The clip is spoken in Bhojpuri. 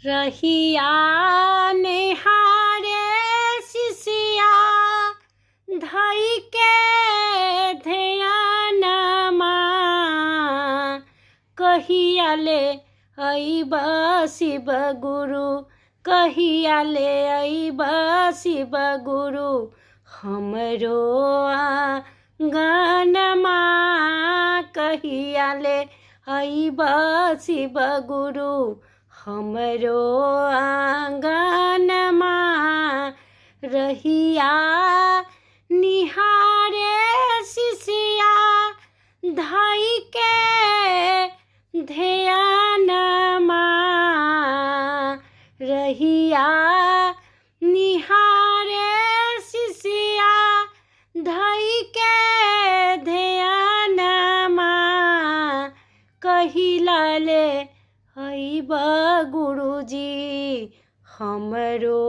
रहिया निहारे शिष्या धई के ध्यानमा कहिया ले अइब शिव गुरु कहिया ले अइब शिव गुरु हमरो आंगनमा कहिया ले अइब शिव गुरु हमरो आंगनमा रहिया निहारे शिष्या धई के ध्यानमा रहिया निहारे शिष्या धई के ध्यानमा कहिला ले अइब गुरुजी हमरो